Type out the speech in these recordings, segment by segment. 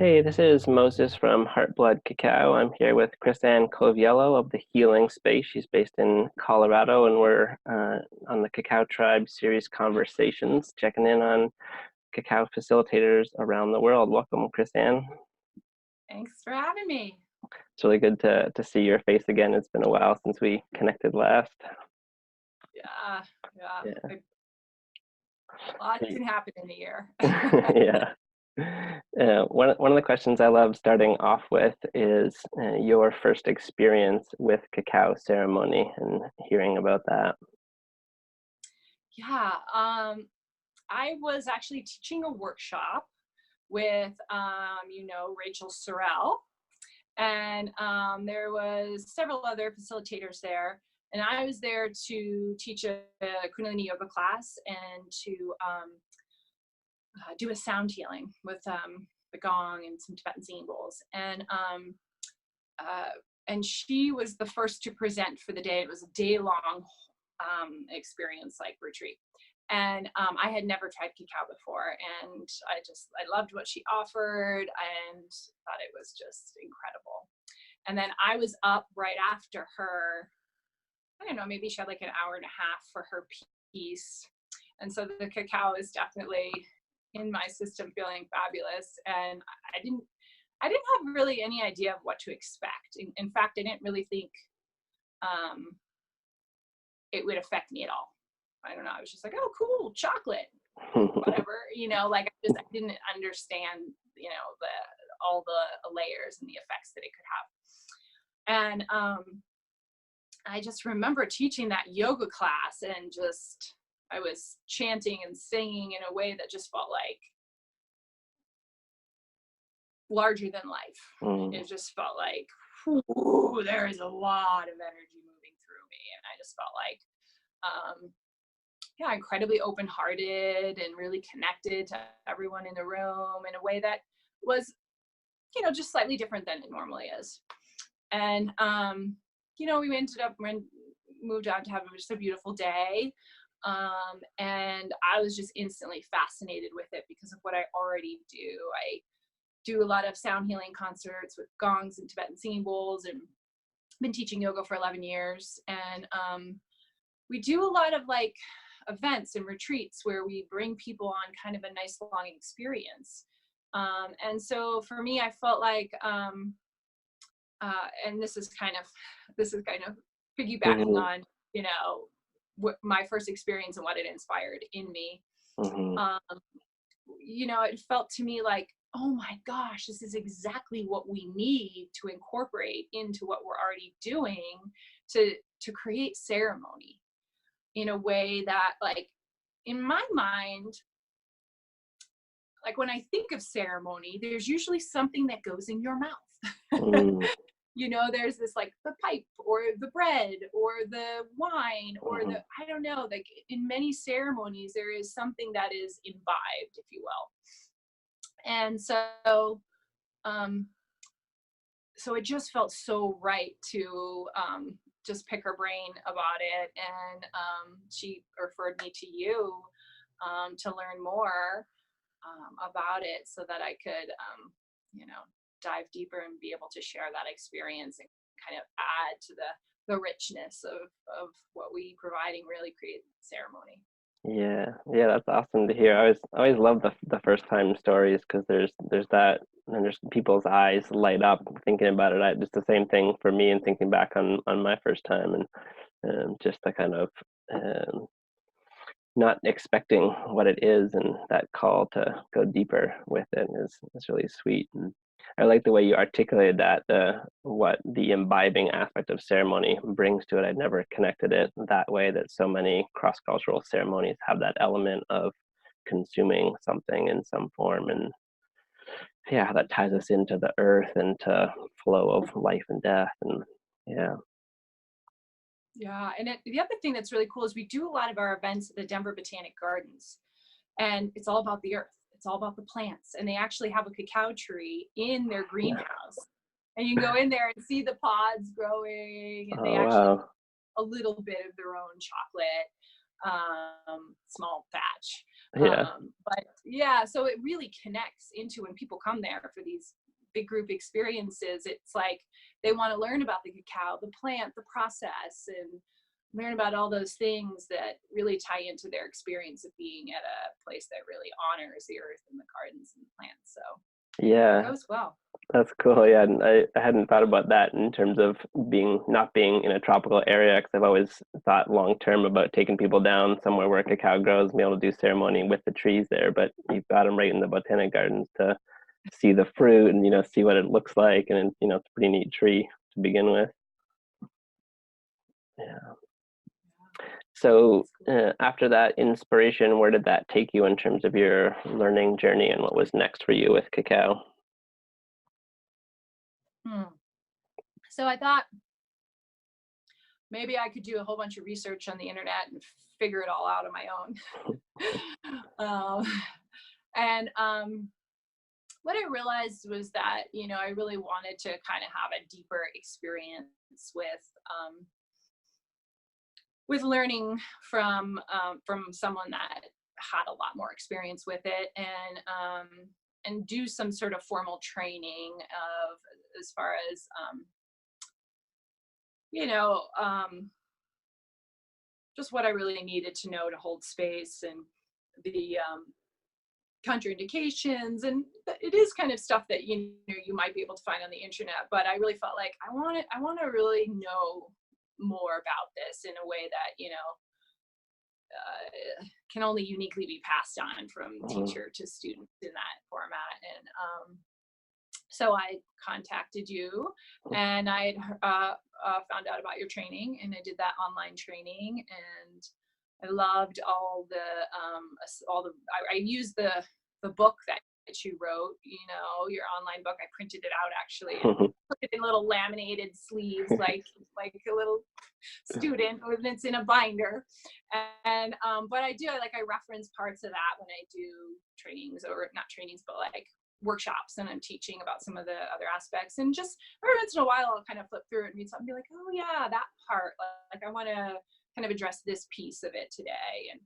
Hey, this is Moses from Heartblood Cacao. I'm here with Coviello of the Healing Space. She's based in Colorado, and we're on the Cacao Tribe series Conversations, checking in on cacao facilitators around the world. Welcome, Chrisanne. Thanks for having me. It's really good to see your face again. It's been a while since we connected last. Yeah, Yeah. a lot can happen in a year. Yeah. One of the questions I love starting off with is your first experience with cacao ceremony and hearing about that. Yeah, I was actually teaching a workshop with, Rachel Sorrell, and there was several other facilitators there, and I was there to teach a Kundalini yoga class and to do a sound healing with the gong and some Tibetan singing bowls, uh, and she was the first to present for the day. It was a day-long experience, like retreat. And I had never tried cacao before, and I loved what she offered and thought it was just incredible. And then I was up right after her. I don't know, maybe she had like an hour and a half for her piece. And so the cacao is definitely in my system, feeling fabulous. And I didn't have really any idea of what to expect. In fact, I didn't really think it would affect me at all. I don't know. I was just like, oh, cool, chocolate, whatever. Like I didn't understand, all the layers and the effects that it could have. And I just remember teaching that yoga class, and I was chanting and singing in a way that just felt like larger than life. It just felt like, ooh, there is a lot of energy moving through me. And I just felt like, incredibly open-hearted and really connected to everyone in the room in a way that was, just slightly different than it normally is. And, we moved on to have just a beautiful day. And I was just instantly fascinated with it because of what I already do. I do a lot of sound healing concerts with gongs and Tibetan singing bowls, and been teaching yoga for 11 years. And we do a lot of like events and retreats where we bring people on kind of a nice long experience. And so for me, I felt like, and this is kind of piggybacking on, what my first experience and what it inspired in me. It felt to me like, oh my gosh, this is exactly what we need to incorporate into what we're already doing to create ceremony in a way that, like, in my mind, like when I think of ceremony, there's usually something that goes in your mouth. There's this like the pipe or the bread or the wine or I don't know, like in many ceremonies, there is something that is imbibed, if you will. And so it just felt so right to just pick her brain about it. And she referred me to you to learn more about it so that I could, dive deeper and be able to share that experience and kind of add to the richness of what we provide and really create ceremony. Yeah, that's awesome to hear. I always love the first time stories because there's that, and there's people's eyes light up thinking about it. Just the same thing for me, and thinking back on my first time, and just the kind of not expecting what it is, and that call to go deeper with it is really sweet. And I like the way you articulated that, what the imbibing aspect of ceremony brings to it. I'd never connected it that way, that so many cross-cultural ceremonies have that element of consuming something in some form. And yeah, that ties us into the earth and to flow of life and death. And yeah. Yeah, and the other thing that's really cool is we do a lot of our events at the Denver Botanic Gardens, and it's all about the earth. It's all about the plants, and they actually have a cacao tree in their greenhouse, and you can go in there and see the pods growing, and they actually have a little bit of their own chocolate. small batch. Yeah. But yeah, so it really connects into when people come there for these big group experiences. It's like they want to learn about the cacao, the plant, the process, and learn about all those things that really tie into their experience of being at a place that really honors the earth and the gardens and the plants. So it Yeah. goes well. That's cool. Yeah, and I hadn't thought about that in terms of not being in a tropical area, because I've always thought long term about taking people down somewhere where cacao grows and be able to do ceremony with the trees there. But you've got them right in the botanic gardens to see the fruit and see what it looks like, and it's a pretty neat tree to begin with. Yeah. So after that inspiration, where did that take you in terms of your learning journey, and what was next for you with cacao? So I thought maybe I could do a whole bunch of research on the internet and figure it all out on my own. And what I realized was that, I really wanted to kind of have a deeper experience with learning from someone that had a lot more experience with it, and do some sort of formal training of as far as just what I really needed to know to hold space, and the contraindications, and it is kind of stuff that you might be able to find on the internet, but I really felt like I want to really know more about this in a way that can only uniquely be passed on from teacher to student in that format. And so I contacted you, and I found out about your training, and I did that online training, and I loved all the I used the book that you wrote, your online book. I printed it out actually and put it in little laminated sleeves, like a little student, when it's in a binder. And but I reference parts of that when I do trainings, or not trainings, but like workshops, and I'm teaching about some of the other aspects. And just every once in a while I'll kind of flip through it and read something and be like, oh yeah, that part, like I want to kind of address this piece of it today. And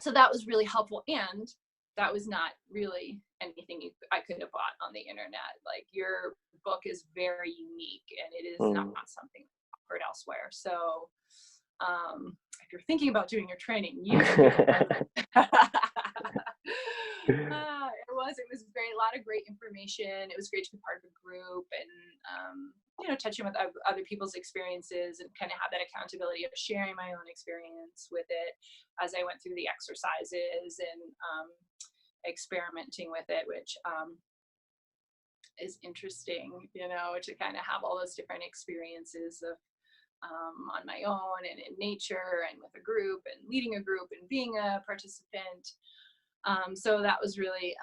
so that was really helpful, and that was not really anything I could have bought on the internet. Like, your book is very unique, and it is not something offered elsewhere. So if you're thinking about doing your training, you should It was great. A lot of great information. It was great to be part of a group, and touching with other people's experiences, and kind of have that accountability of sharing my own experience with it as I went through the exercises, and experimenting with it, which is interesting, to kind of have all those different experiences of on my own, and in nature, and with a group, and leading a group, and being a participant. So that was really,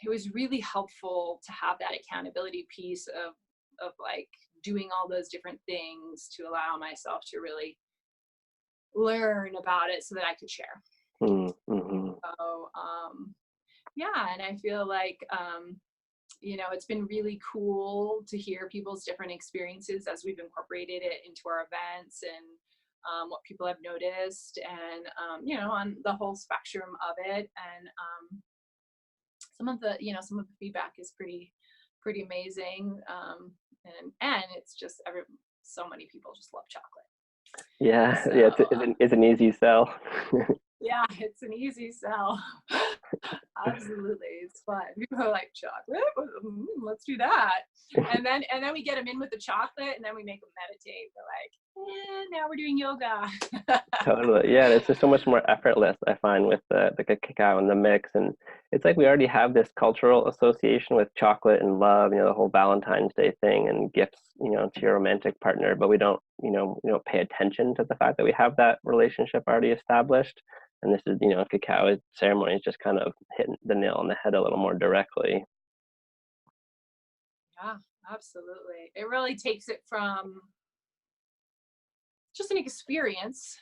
it was really helpful to have that accountability piece of like doing all those different things to allow myself to really learn about it so that I could share. So yeah, and I feel like it's been really cool to hear people's different experiences as we've incorporated it into our events, and what people have noticed, and on the whole spectrum of it. And some of the feedback is pretty amazing, and it's just so many people just love chocolate. Yeah, So, it's an easy sell. Yeah, it's an easy sell. Absolutely, it's fun. People are like, chocolate? Let's do that. And then we get them in with the chocolate, and then we make them meditate. They're like, now we're doing yoga. Totally. Yeah, it's just so much more effortless, I find, with the cacao and the mix. And it's like we already have this cultural association with chocolate and love, the whole Valentine's Day thing, and gifts, to your romantic partner, but we don't pay attention to the fact that we have that relationship already established. And this is, cacao ceremony is just kind of hitting the nail on the head a little more directly. Yeah, absolutely. It really takes it from just an experience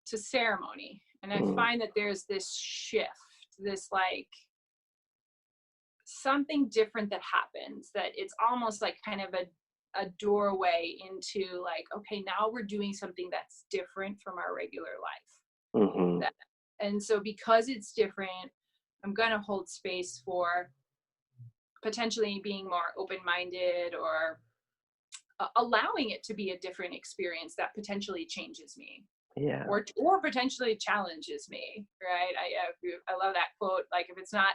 to ceremony. And I find that there's this shift, this like something different that happens, that it's almost like kind of a doorway into like, okay, now we're doing something that's different from our regular life. Mm-hmm. And so because it's different, I'm going to hold space for potentially being more open-minded, or allowing it to be a different experience that potentially changes me, Yeah. or potentially challenges me, right? I love that quote, like, if it's not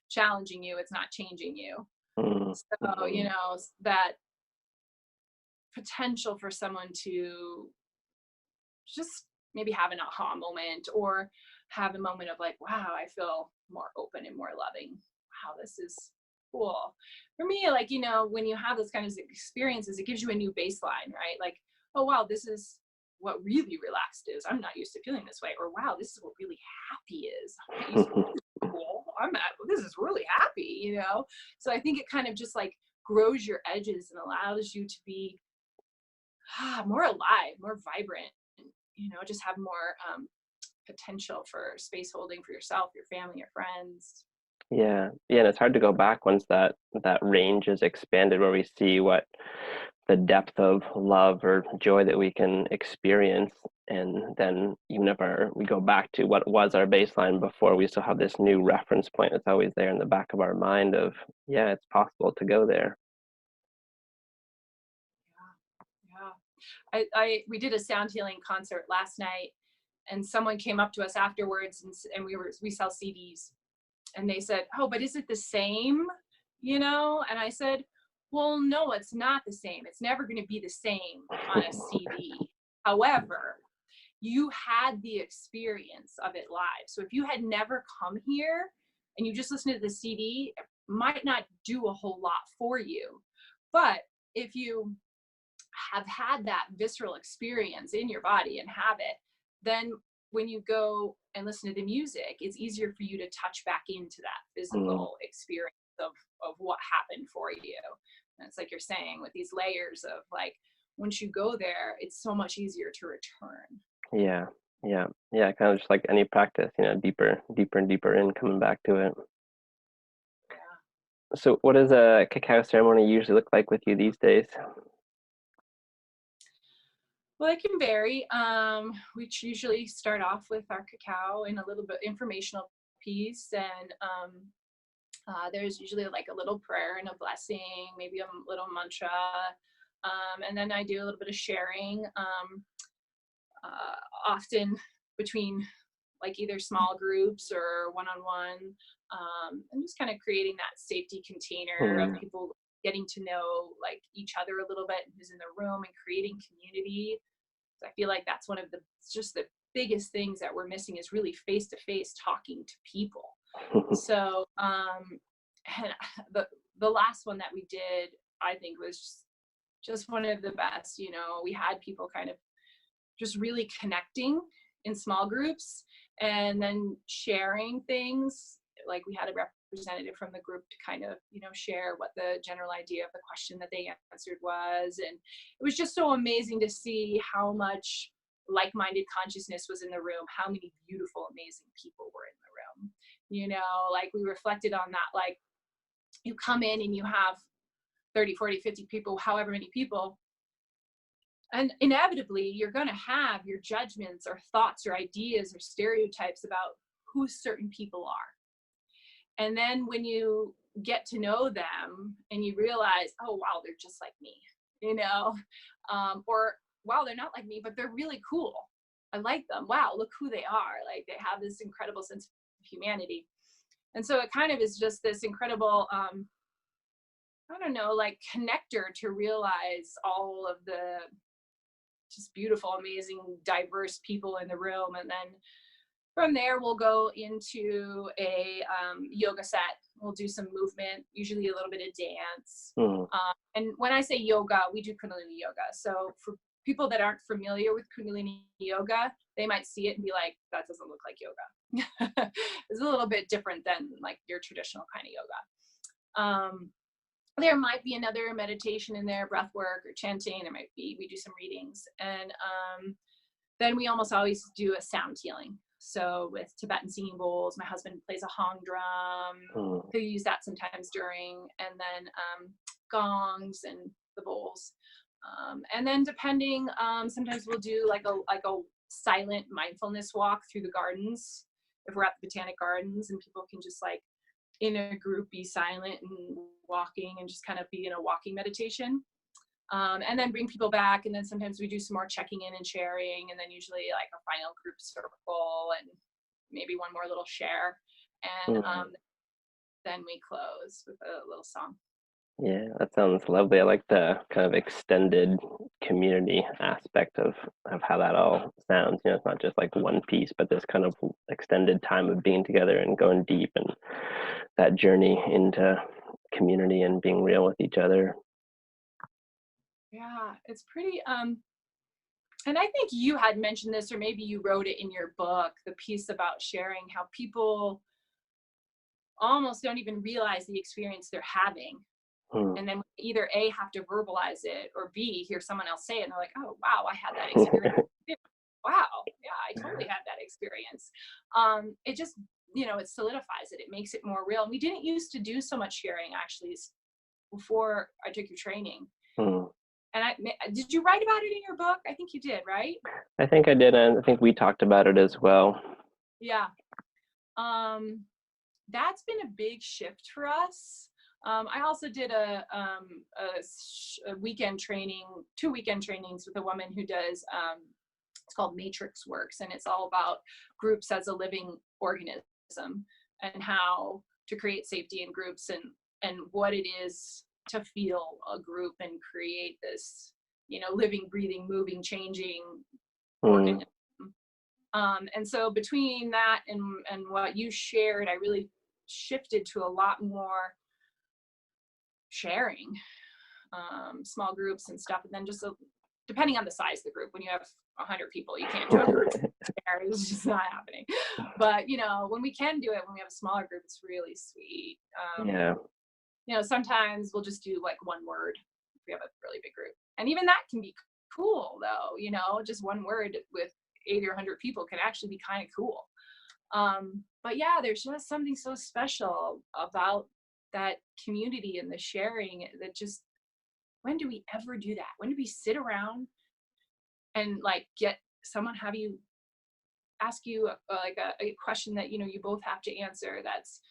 challenging you, it's not changing you. So, Mm-hmm. that potential for someone to just maybe have an aha moment, or have a moment of like, wow, I feel more open and more loving. Wow, this is cool. For me, like, when you have those kind of experiences, it gives you a new baseline, right? Like, oh, wow, this is what really relaxed is. I'm not used to feeling this way. Or wow, this is what really happy is. I'm not used to cool. This is really happy. So I think it kind of just like grows your edges and allows you to be more alive, more vibrant, and just have more potential for space holding for yourself, your family, your friends. Yeah, yeah, and it's hard to go back once that range is expanded, where we see what the depth of love or joy that we can experience, and then even if we go back to what was our baseline before, we still have this new reference point that's always there in the back of our mind of, yeah, it's possible to go there. Yeah, yeah. We did a sound healing concert last night, and someone came up to us afterwards, and we sell CDs, and they said, "Oh, but is it the same?" And I said, "Well, no, it's not the same. It's never going to be the same on a CD. However, you had the experience of it live. So if you had never come here and you just listened to the CD, it might not do a whole lot for you. But if you have had that visceral experience in your body and have it, then when you go and listen to the music, it's easier for you to touch back into that Mm, physical experience of what happened for you." And it's like you're saying, with these layers of like, once you go there, it's so much easier to return. yeah, yeah, yeah, kind of just like any practice, deeper, deeper and deeper in, coming back to it. Yeah. So what does a cacao ceremony usually look like with you these days? Well, it can vary. We usually start off with our cacao in a little bit informational piece, and there's usually like a little prayer and a blessing, maybe a little mantra, and then I do a little bit of sharing, often between like either small groups or one-on-one, and just kind of creating that safety container of Mm, people getting to know like each other a little bit, who's in the room, and creating community. I feel like that's one of the biggest things that we're missing, is really face to face talking to people. So, and the last one that we did, I think, was just one of the best. We had people kind of just really connecting in small groups, and then sharing things. Like, we had a representative from the group to kind of share what the general idea of the question that they answered was, and it was just so amazing to see how much like-minded consciousness was in the room, how many beautiful, amazing people were in the room. Like, we reflected on that, like, you come in and you have 30, 40, 50 people, however many people, and inevitably you're going to have your judgments or thoughts or ideas or stereotypes about who certain people are. And then when you get to know them and you realize, oh, wow, they're just like me, or wow, they're not like me, but they're really cool. I like them. Wow, look who they are. Like, they have this incredible sense of humanity. And so it kind of is just this incredible, I don't know, like, connector to realize all of the just beautiful, amazing, diverse people in the room. And then from there, we'll go into a yoga set. We'll do some movement, usually a little bit of dance. mm, And when I say yoga, we do Kundalini yoga. So for people that aren't familiar with Kundalini yoga, they might see it and be like, that doesn't look like yoga. It's a little bit different than like your traditional kind of yoga. There might be another meditation in there, breath work or chanting. There might be, we do some readings. And then we almost always do a sound healing. So with Tibetan singing bowls, my husband plays a hong drum. mm. He'll use that sometimes during, and then gongs and the bowls. And then depending, sometimes we'll do like a silent mindfulness walk through the gardens if we're at the Botanic Gardens, and people can just like in a group be silent and walking and just kind of be in a walking meditation. And then bring people back, and then sometimes we do some more checking in and sharing, and then usually like a final group circle and maybe one more little share, and then we close with a little song. Yeah, that sounds lovely. I like the kind of extended community aspect of how that all sounds. You know, it's not just like one piece, but this kind of extended time of being together and going deep, and that journey into community and being real with each other. Yeah, it's pretty and I think you had mentioned this, or maybe you wrote it in your book, the piece about sharing, how people almost don't even realize the experience they're having. Mm. And then either A, have to verbalize it, or B, hear someone else say it and they're like, oh, wow, I had that experience. Wow, yeah, I totally had that experience. It just, it solidifies it. It makes it more real. And we didn't used to do so much sharing actually before I took your training. Mm. And did you write about it in your book? I think you did, right? I think I did, and I think we talked about it as well. Yeah. That's been a big shift for us. I also did a weekend training, 2 weekend trainings with a woman who does, it's called Matrix Works, and it's all about groups as a living organism and how to create safety in groups, and what it is to feel a group and create this, living, breathing, moving, changing organism. And so between that and what you shared, I really shifted to a lot more sharing, small groups and stuff. And then just depending on the size of the group, when you have 100 people, you can't do a group share. It's just not happening. But, when we can do it, when we have a smaller group, it's really sweet. Yeah. Sometimes we'll just do like one word if we have a really big group. And even that can be cool though, just one word with 80 or 100 people can actually be kind of cool. But yeah, there's just something so special about that community and the sharing that just, when do we ever do that? When do we sit around and like get someone ask you a question that, you both have to answer? That's,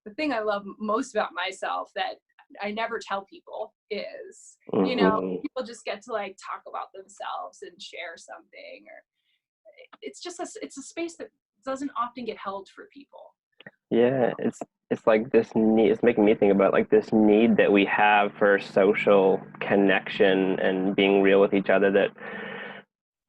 the thing I love most about myself that I never tell people is, people just get to like talk about themselves and share something, or it's just it's a space that doesn't often get held for people. Yeah, it's like this need. It's making me think about like this need that we have for social connection and being real with each other, that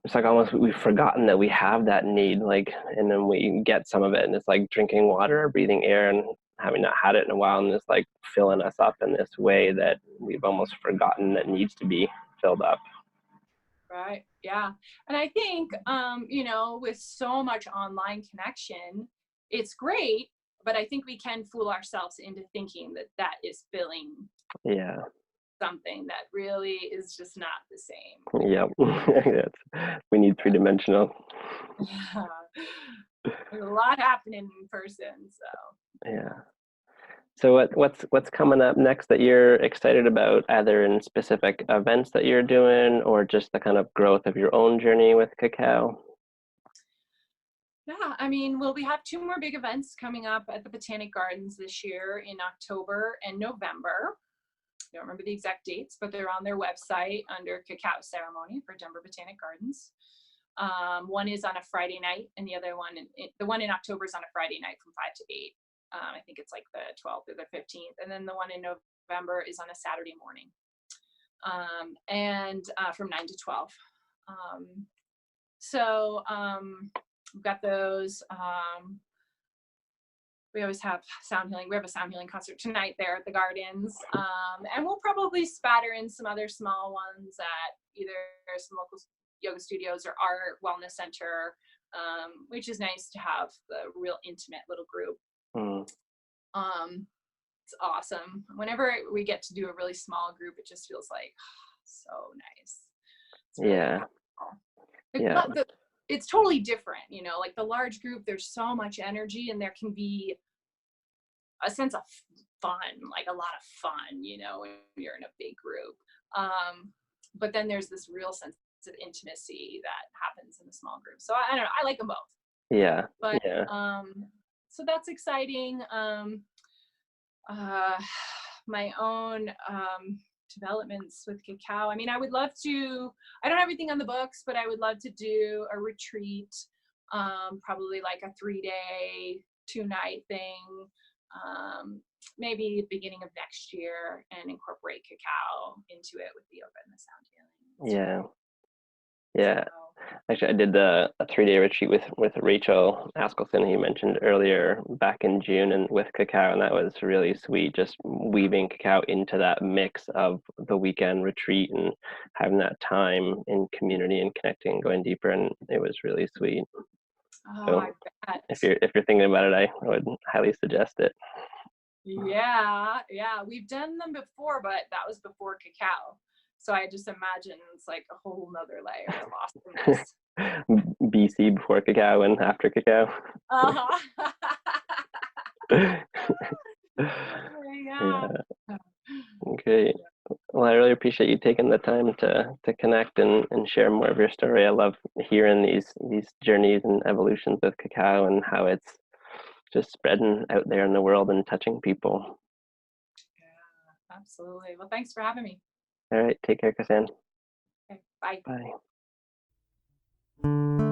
it's like almost we've forgotten that we have that need, like, and then we get some of it, and it's like drinking water or breathing air and having not had it in a while, and it's like filling us up in this way that we've almost forgotten that needs to be filled up. Right. Yeah. And I think, with so much online connection, it's great, but I think we can fool ourselves into thinking that is filling something that really is just not the same. Yep. We need three-dimensional. There's a lot happening in person, so. Yeah. So what's coming up next that you're excited about, either in specific events that you're doing or just the kind of growth of your own journey with cacao? Yeah, we have 2 more big events coming up at the Botanic Gardens this year in October and November. I don't remember the exact dates, but they're on their website under Cacao Ceremony for Denver Botanic Gardens. One is on a Friday night, and the other one, the one in October is on a Friday night from 5 to 8. I think it's like the 12th or the 15th. And then the one in November is on a Saturday morning, and from 9 to 12. We've got those. We always have sound healing. We have a sound healing concert tonight there at the Gardens. And we'll probably spatter in some other small ones at either some local yoga studios or our wellness center, which is nice to have the real intimate little group. It's awesome. Whenever we get to do a really small group, it just feels like so nice. Really cool. It's totally different, like the large group, there's so much energy, and there can be a sense of fun, like a lot of fun, you know, when you're in a big group. But then there's this real sense of intimacy that happens in a small group. So I don't know, I like them both. Yeah. But Yeah. so that's exciting. Uh, my own developments with cacao. I mean, I would love to, I don't have everything on the books, but I would love to do a retreat, probably like a 3-day, 2-night thing, maybe beginning of next year, and incorporate cacao into it with the yoga and the sound healing. Yeah. Yeah. So, Actually, I did a 3-day retreat with Rachel Askelson, who you mentioned earlier, back in June, and with cacao, and that was really sweet. Just weaving cacao into that mix of the weekend retreat and having that time in community and connecting, going deeper, and it was really sweet. oh, I So bet. if you're thinking about it, I would highly suggest it. Yeah, yeah, we've done them before, but that was before cacao. So I just imagine it's like a whole nother layer of awesomeness. BC before cacao and after cacao. Uh-huh. Yeah. Yeah. Okay. Well, I really appreciate you taking the time to connect and share more of your story. I love hearing these journeys and evolutions with cacao and how it's just spreading out there in the world and touching people. Yeah, absolutely. Well, thanks for having me. All right, take care, Cassandra. Okay, bye. Bye.